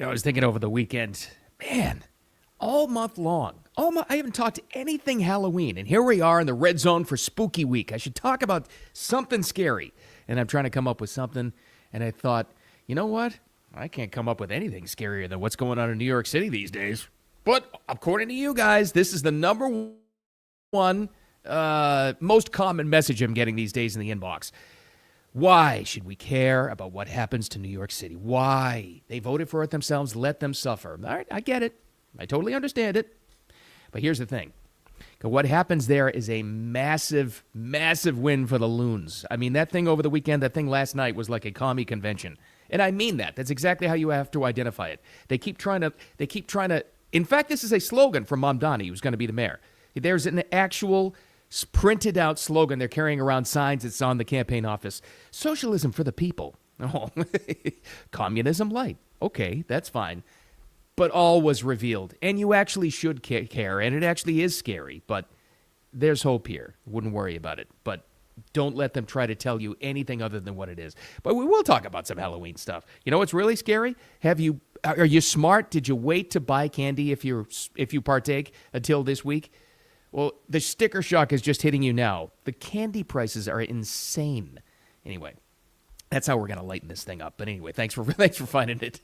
I was thinking over the weekend, man, all month long, I haven't talked anything Halloween. And here we are in the red zone for spooky week. I should talk about something scary. And I'm trying to come up with something. And I thought, you know what? I can't come up with anything scarier than what's going on in New York City these days. But according to you guys, this is the number one most common message I'm getting these days in the inbox. Why should we care about what happens to New York City? Why? They voted for it themselves. Let them suffer. All right, I get it. I totally understand it. But here's the thing. What happens there is a massive, massive win for the loons. I mean, that thing over the weekend, that thing last night was like a commie convention. And I mean that. That's exactly how you have to identify it. They keep trying to, in fact, this is a slogan from Mamdani, who's going to be the mayor. There's an actual printed out slogan they're carrying around signs. It's on the campaign office. Socialism for the people. Oh, communism light. Okay, that's fine. But all was revealed. And you actually should care. And it actually is scary. But there's hope here. Wouldn't worry about it. But don't let them try to tell you anything other than what it is. But we will talk about some Halloween stuff. You know what's really scary? Are you smart? Did you wait to buy candy if you partake until this week? Well, the sticker shock is just hitting you now. The candy prices are insane. Anyway, that's how we're going to lighten this thing up. But anyway, thanks for finding it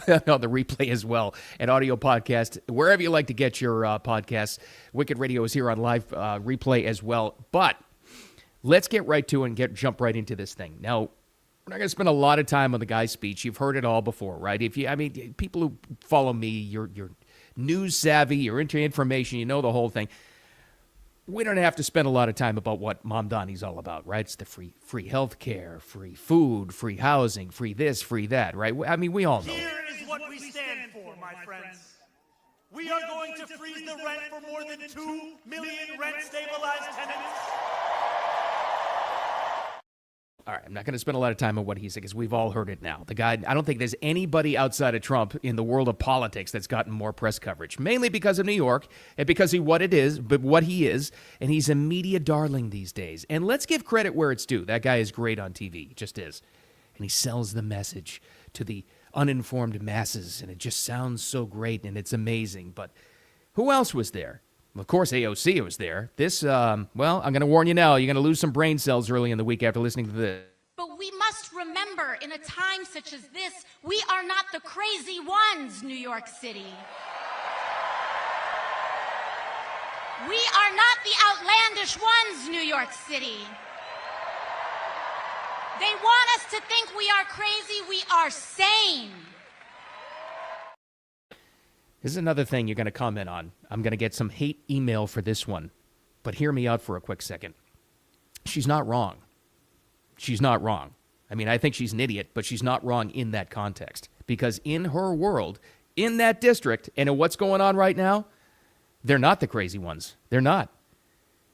on the replay as well. An audio podcast, wherever you like to get your podcasts. Wicked Radio is here on live replay as well. But let's get right to it and jump right into this thing. Now, we're not going to spend a lot of time on the guy's speech. You've heard it all before, right? People who follow me, you're news savvy, you're into information, you know the whole thing. We don't have to spend a lot of time about what Mamdani's all about, right? It's the free health care, free food, free housing, free this, free that, right? I mean, we all know. Here is what we stand for, my friends. We are going to freeze the rent for more than 2 million rent-stabilized tenants. All right, I'm not going to spend a lot of time on what he said because we've all heard it now. The guy, I don't think there's anybody outside of Trump in the world of politics that's gotten more press coverage, mainly because of New York and because of what he is, and he's a media darling these days. And let's give credit where it's due. That guy is great on TV, he just is. And he sells the message to the uninformed masses, and it just sounds so great, and it's amazing. But who else was there? Of course, AOC was there. This, I'm going to warn you now, you're going to lose some brain cells early in the week after listening to this. But we must remember, in a time such as this, we are not the crazy ones, New York City. We are not the outlandish ones, New York City. They want us to think we are crazy. We are sane. This is another thing you're going to comment on. I'm going to get some hate email for this one. But hear me out for a quick second. She's not wrong. She's not wrong. I mean, I think she's an idiot, but she's not wrong in that context. Because in her world, in that district, and in what's going on right now, they're not the crazy ones. They're not.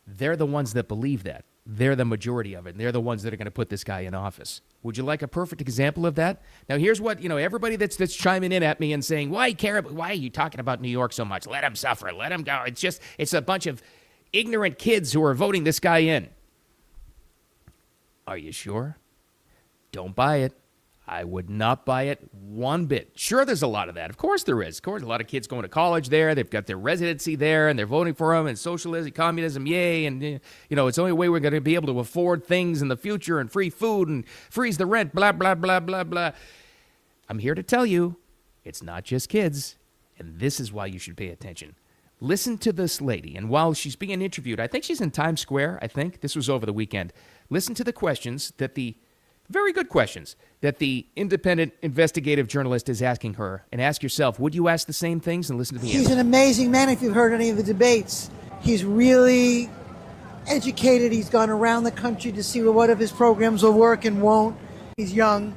They're the ones that believe that. They're the majority of it. And they're the ones that are going to put this guy in office. Would you like a perfect example of that? Now, here's what, everybody that's chiming in at me and saying, why are you talking about New York so much? Let him suffer. Let him go. It's a bunch of ignorant kids who are voting this guy in. Are you sure? Don't buy it. I would not buy it one bit. Sure, there's a lot of that. Of course there is. Of course, a lot of kids going to college there. They've got their residency there, and they're voting for them, and socialism, communism, yay. And, it's the only way we're going to be able to afford things in the future, and free food, and freeze the rent, blah, blah, blah, blah, blah. I'm here to tell you, it's not just kids, and this is why you should pay attention. Listen to this lady, and while she's being interviewed, I think she's in Times Square, I think. This was over the weekend. Listen to the questions very good questions that the independent investigative journalist is asking her, and ask yourself, would you ask the same things? And listen to the answer. He's an amazing man if you've heard any of the debates. He's really educated. He's gone around the country to see what of his programs will work and won't. He's young,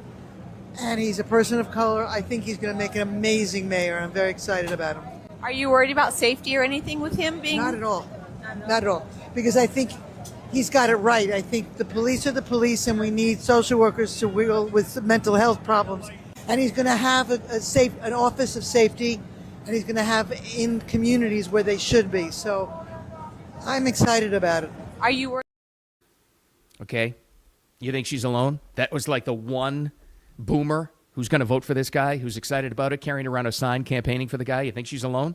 and he's a person of color. I think he's going to make an amazing mayor. I'm very excited about him. Are you worried about safety or anything with him being? Not at all. Not at all. Because I think he's got it right. I think the police are the police, and we need social workers to deal with mental health problems. And he's going to have an office of safety, and he's going to have in communities where they should be. So I'm excited about it. Are you worried? Okay. You think she's alone? That was like the one boomer who's going to vote for this guy, who's excited about it, carrying around a sign campaigning for the guy. You think she's alone?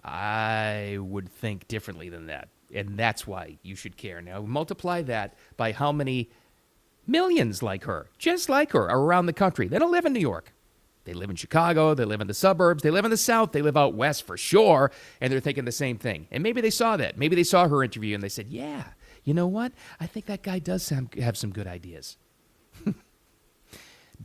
I would think differently than that. And that's why you should care. Now, multiply that by how many millions like her, just like her, are around the country. They don't live in New York. They live in Chicago. They live in the suburbs. They live in the South. They live out west for sure. And they're thinking the same thing. And maybe they saw that. Maybe they saw her interview and they said, yeah, you know what? I think that guy does have some good ideas.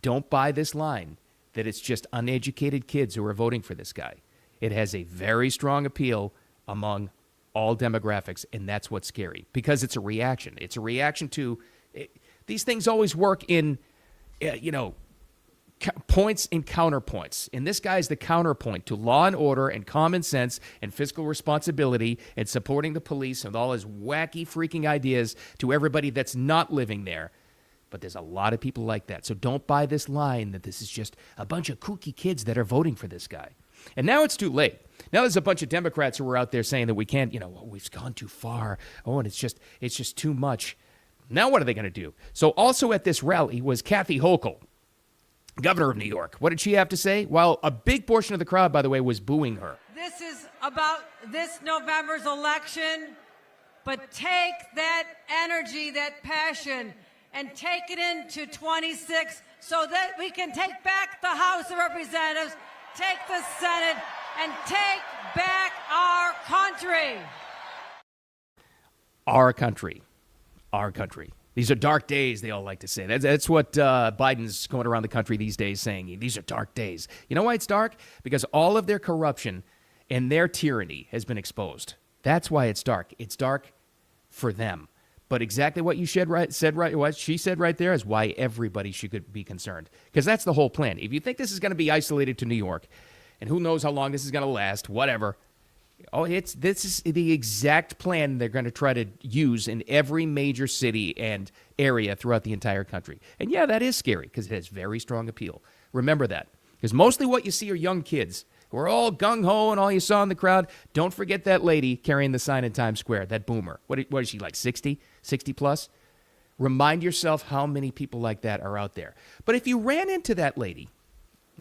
Don't buy this line that it's just uneducated kids who are voting for this guy. It has a very strong appeal among all demographics, and that's what's scary because it's a reaction. It's a reaction to these things always work in, points and counterpoints. And this guy's the counterpoint to law and order and common sense and fiscal responsibility and supporting the police and all his wacky freaking ideas to everybody that's not living there. But there's a lot of people like that. So don't buy this line that this is just a bunch of kooky kids that are voting for this guy. And now it's too late. Now there's a bunch of Democrats who are out there saying that we can't, we've gone too far. Oh, and it's just too much. Now what are they going to do? So also at this rally was Kathy Hochul, governor of New York. What did she have to say? Well, a big portion of the crowd, by the way, was booing her. This is about this November's election, but take that energy, that passion, and take it into 26 so that we can take back the House of Representatives, take the Senate, and take back our country. Our country. Our country. These are dark days, they all like to say. That's what Biden's going around the country these days saying. These are dark days. You know why it's dark? Because all of their corruption and their tyranny has been exposed. That's why it's dark. It's dark for them. But exactly what you what she said right there is why everybody should be concerned. Because that's the whole plan. If you think this is going to be isolated to New York, and who knows how long this is going to last, whatever. This is the exact plan they're going to try to use in every major city and area throughout the entire country. And yeah, that is scary because it has very strong appeal. Remember that. Because mostly what you see are young kids who are all gung-ho and all you saw in the crowd. Don't forget that lady carrying the sign in Times Square, that boomer. What is she, like 60 plus? Remind yourself how many people like that are out there. But if you ran into that lady,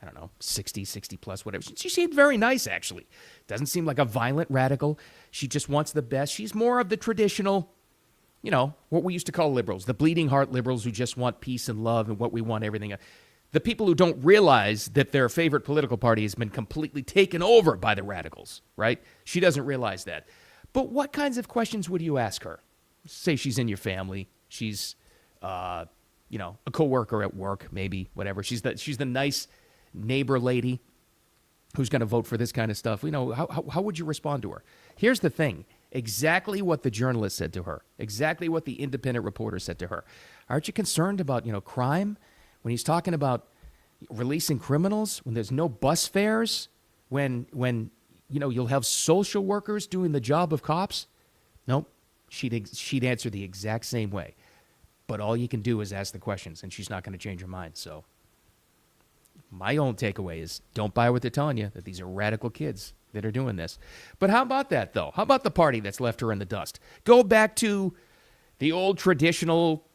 I don't know, 60 plus, whatever. She seemed very nice, actually. Doesn't seem like a violent radical. She just wants the best. She's more of the traditional, what we used to call liberals, the bleeding heart liberals who just want peace and love and what we want, everything. The people who don't realize that their favorite political party has been completely taken over by the radicals, right? She doesn't realize that. But what kinds of questions would you ask her? Say she's in your family. She's, a coworker at work, maybe, whatever. She's the nice neighbor lady who's going to vote for this kind of stuff. How would you respond to her? Here's the thing. Exactly what the journalist said to her. Exactly what the independent reporter said to her. Aren't you concerned about, crime? When he's talking about releasing criminals, when there's no bus fares, when you'll have social workers doing the job of cops? Nope. She'd answer the exact same way. But all you can do is ask the questions, and she's not going to change her mind. So my own takeaway is don't buy what they're telling you, that these are radical kids that are doing this. But how about that, though? How about the party that's left her in the dust? Go back to the old traditional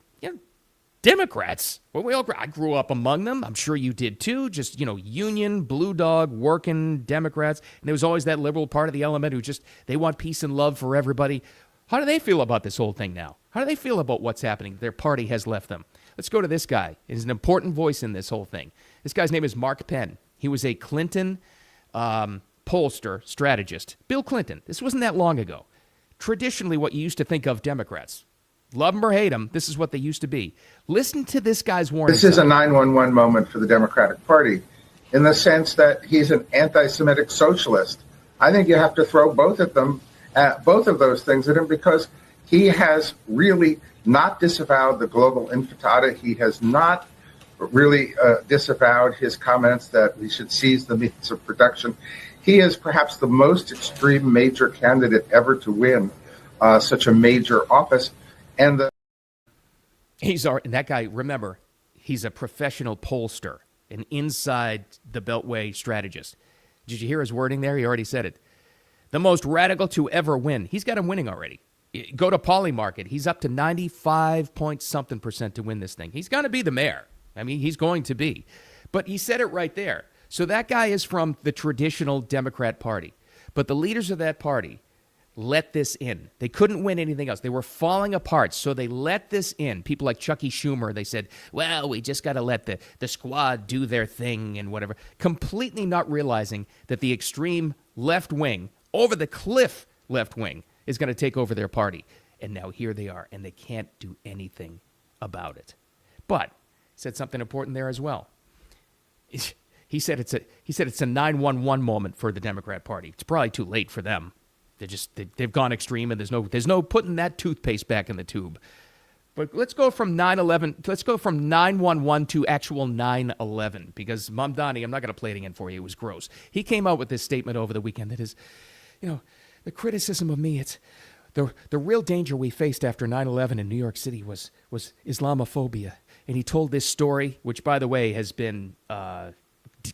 Democrats. Well, I grew up among them. I'm sure you did, too. Just, union, blue dog, working Democrats. And there was always that liberal part of the element who they want peace and love for everybody. How do they feel about this whole thing now? How do they feel about what's happening? Their party has left them. Let's go to this guy. He's an important voice in this whole thing. This guy's name is Mark Penn. He was a Clinton pollster, strategist. Bill Clinton. This wasn't that long ago. Traditionally, what you used to think of Democrats. Love them or hate them, this is what they used to be. Listen to this guy's warning. This is a 911 moment for the Democratic Party in the sense that he's an anti-Semitic socialist. I think you have to throw both of those things at him because he has really not disavowed the global intifada. He has not really disavowed his comments that we should seize the means of production. He is perhaps the most extreme major candidate ever to win such a major office. And that guy, remember, he's a professional pollster, an inside the Beltway strategist. Did you hear his wording there? He already said it. The most radical to ever win. He's got him winning already. Go to Polymarket. He's up to 95 point something % to win this thing. He's going to be the mayor. I mean, he's going to be. But he said it right there. So that guy is from the traditional Democrat Party. But the leaders of that party let this in. They couldn't win anything else. They were falling apart, so they let this in. People like Chucky Schumer, they said, well, we just got to let the squad do their thing and whatever, completely not realizing that the extreme left wing, over the cliff left wing, is going to take over their party. And now here they are, and they can't do anything about it. But he said something important there as well. He said it's a 911 moment for the Democrat Party. It's probably too late for them. They've gone extreme, and there's no putting that toothpaste back in the tube. But let's go from 9/11. Let's go from 911 to actual 9/11, because Mamdani, I'm not going to play it again for you. It was gross. He came out with this statement over the weekend that is, the criticism of me. It's the real danger we faced after 9/11 in New York City was Islamophobia, and he told this story, which by the way has been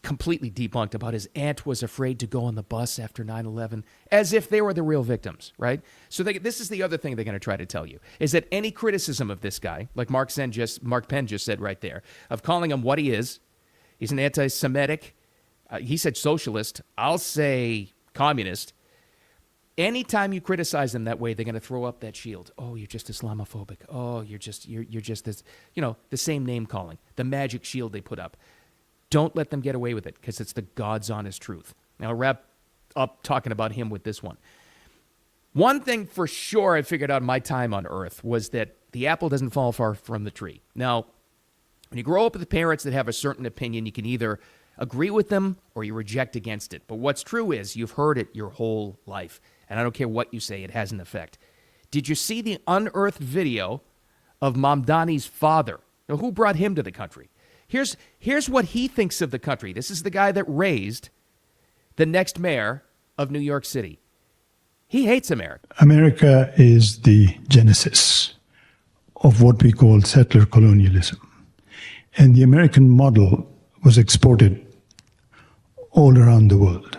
completely debunked, about his aunt was afraid to go on the bus after 9/11, as if they were the real victims, right? So this is the other thing they're going to try to tell you, is that any criticism of this guy, like Mark Penn just said right there, of calling him what he is, he's an anti-Semitic, he said socialist, I'll say communist. Anytime you criticize them that way, they're going to throw up that shield. Oh, you're just Islamophobic. Oh, you're just this, the same name calling, the magic shield they put up. Don't let them get away with it, because it's the God's honest truth. Now, I'll wrap up talking about him with this one. One thing for sure I figured out in my time on Earth was that the apple doesn't fall far from the tree. Now, when you grow up with parents that have a certain opinion, you can either agree with them or you reject against it. But what's true is you've heard it your whole life. And I don't care what you say, it has an effect. Did you see the unearthed video of Mamdani's father? Now, who brought him to the country? Here's what he thinks of the country. This is the guy that raised the next mayor of New York City. He hates America. America is the genesis of what we call settler colonialism. And the American model was exported all around the world.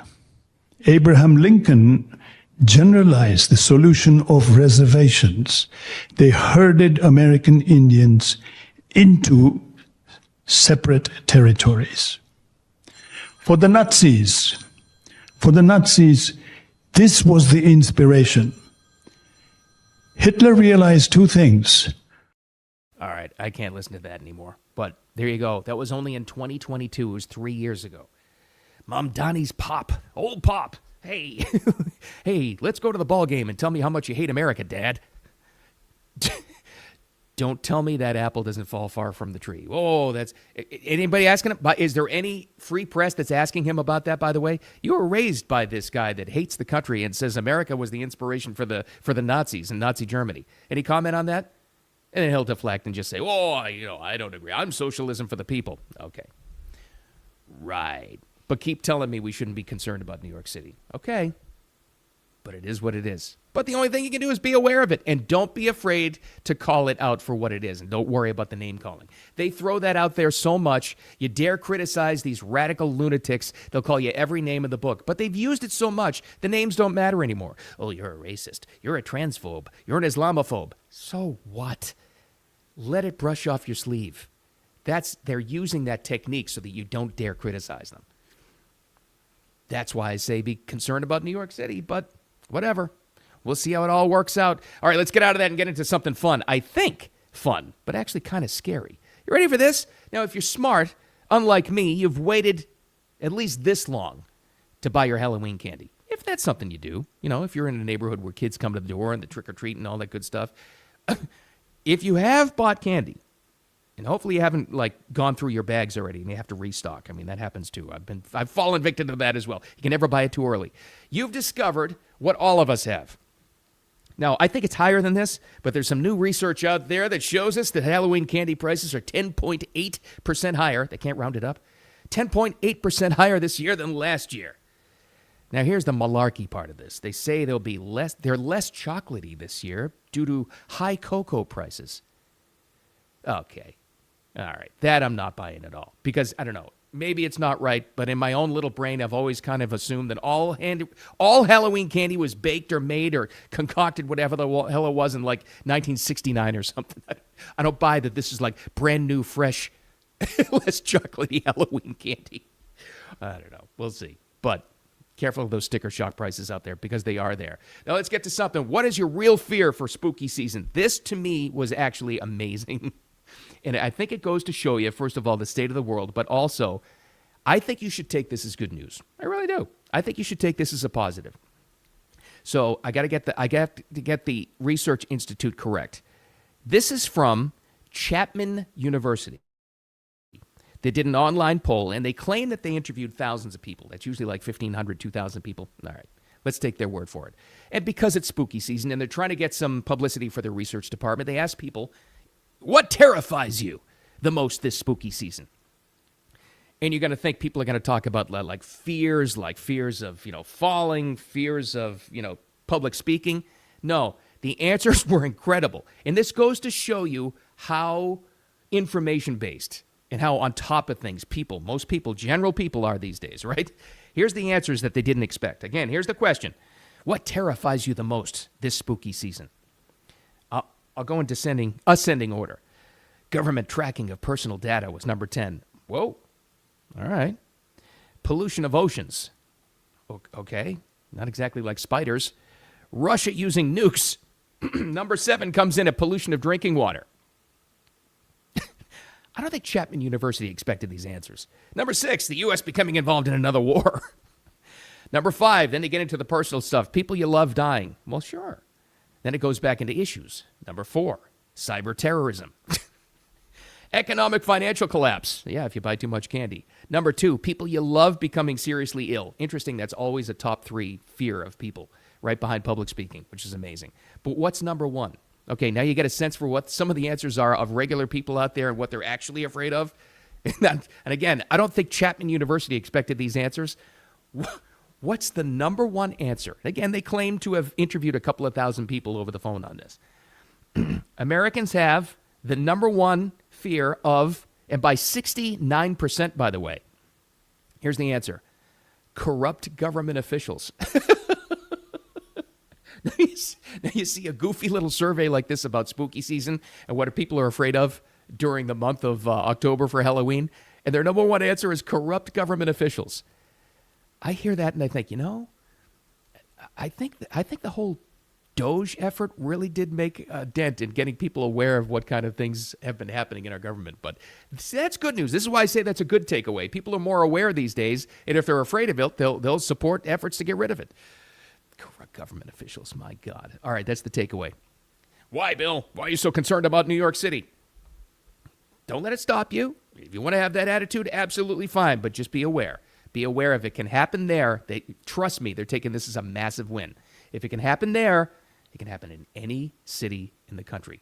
Abraham Lincoln generalized the solution of reservations. They herded American Indians into separate territories. For the Nazis, this was the inspiration. Hitler realized two things. All right, I can't listen to that anymore. But there you go. That was only in 2022. It was 3 years ago. Mamdani's pop, old pop. Hey, hey, let's go to the ball game and tell me how much you hate America, Dad. Don't tell me that apple doesn't fall far from the tree. Oh, that's anybody asking him? Is there any free press that's asking him about that? By the way, you were raised by this guy that hates the country and says America was the inspiration for the Nazis in Nazi Germany. Any comment on that? And then he'll deflect and just say, "Oh, I don't agree. I'm socialism for the people." Okay, right. But keep telling me we shouldn't be concerned about New York City. Okay, but it is what it is. But the only thing you can do is be aware of it, and don't be afraid to call it out for what it is, and don't worry about the name calling. They throw that out there so much, you dare criticize these radical lunatics, they'll call you every name in the book. But they've used it so much, the names don't matter anymore. Oh, you're a racist. You're a transphobe. You're an Islamophobe. So what? Let it brush off your sleeve. They're using that technique so that you don't dare criticize them. That's why I say be concerned about New York City, but whatever. We'll see how it all works out. All right, let's get out of that and get into something fun. I think fun, but actually kind of scary. You ready for this? Now, if you're smart, unlike me, you've waited at least this long to buy your Halloween candy. If that's something you do, if you're in a neighborhood where kids come to the door and the trick-or-treat and all that good stuff. If you have bought candy, and hopefully you haven't gone through your bags already and you have to restock. I mean, that happens too. I've fallen victim to that as well. You can never buy it too early. You've discovered what all of us have. Now, I think it's higher than this, but there's some new research out there that shows us that Halloween candy prices are 10.8% higher. They can't round it up. 10.8% higher this year than last year. Now, here's the malarkey part of this. They say they're less chocolatey this year due to high cocoa prices. Okay. All right. That I'm not buying at all. Because, I don't know, maybe it's not right, but in my own little brain, I've always kind of assumed that all Halloween candy was baked or made or concocted, whatever the hell it was, in 1969 or something. I don't buy that this is brand new, fresh Less chocolatey Halloween candy. I don't know. We'll see. But careful of those sticker shock prices out there because they are there. Now let's get to something. What is your real fear for spooky season? This, to me, was actually amazing. And I think it goes to show you, first of all, the state of the world, but also, I think you should take this as good news. I really do. I think you should take this as a positive. So I got to get the Research Institute correct. This is from Chapman University. They did an online poll, and they claim that they interviewed thousands of people. That's usually like 1,500, 2,000 people. All right, let's take their word for it. And because it's spooky season, and they're trying to get some publicity for their research department, they asked people, what terrifies you the most this spooky season? And you're going to think people are going to talk about like fears of, falling, fears of, public speaking. No, the answers were incredible. And this goes to show you how information-based and how on top of things most people, general people are these days, right? Here's the answers that they didn't expect. Again, here's the question. What terrifies you the most this spooky season? I'll go in ascending order. Government tracking of personal data was number 10. Whoa. All right. Pollution of oceans. Okay. Not exactly like spiders. Russia using nukes. Number 7 comes in at pollution of drinking water. I don't think Chapman University expected these answers. Number 6, the U.S. becoming involved in another war. Number 5, then they get into the personal stuff. People you love dying. Well, sure. Then it goes back into issues. Number 4, cyber terrorism. Economic financial collapse. Yeah, if you buy too much candy. Number 2, people you love becoming seriously ill. Interesting, that's always a top 3 fear of people, right behind public speaking, which is amazing. But what's number 1? Okay, now you get a sense for what some of the answers are of regular people out there and what they're actually afraid of. And again, I don't think Chapman University expected these answers. What's the number 1 answer? Again, they claim to have interviewed a couple of thousand people over the phone on this. Americans have the number 1 fear of, and by 69%, by the way, here's the answer: corrupt government officials. Now you see a goofy little survey like this about spooky season and what people are afraid of during the month of October for Halloween, and their number 1 answer is corrupt government officials. I hear that and I think, I think the whole Doge effort really did make a dent in getting people aware of what kind of things have been happening in our government. But that's good news. This is why I say that's a good takeaway. People are more aware these days, and if they're afraid of it, they'll support efforts to get rid of it. Corrupt government officials, my God. All right, that's the takeaway. Why, Bill? Why are you so concerned about New York City? Don't let it stop you. If you want to have that attitude, absolutely fine, but just be aware. Be aware if it can happen there. Trust me, they're taking this as a massive win. If it can happen there, it can happen in any city in the country.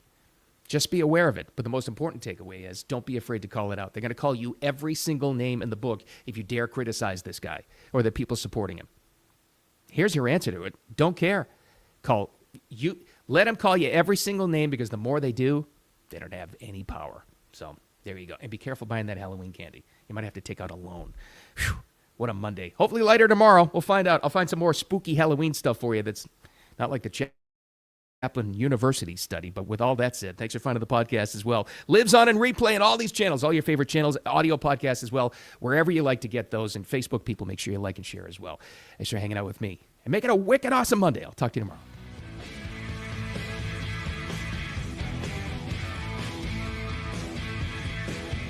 Just be aware of it. But the most important takeaway is don't be afraid to call it out. They're going to call you every single name in the book if you dare criticize this guy or the people supporting him. Here's your answer to it. Don't care. Let them call you every single name, because the more they do, they don't have any power. So there you go. And be careful buying that Halloween candy. You might have to take out a loan. Whew, what a Monday. Hopefully lighter tomorrow. We'll find out. I'll find some more spooky Halloween stuff for you that's not like the Chapman University study. But with all that said, thanks for finding the podcast as well. Lives on and replay on all these channels, all your favorite channels, audio podcasts as well, wherever you like to get those. And Facebook people, make sure you like and share as well. Thanks for hanging out with me. And make it a wicked awesome Monday. I'll talk to you tomorrow.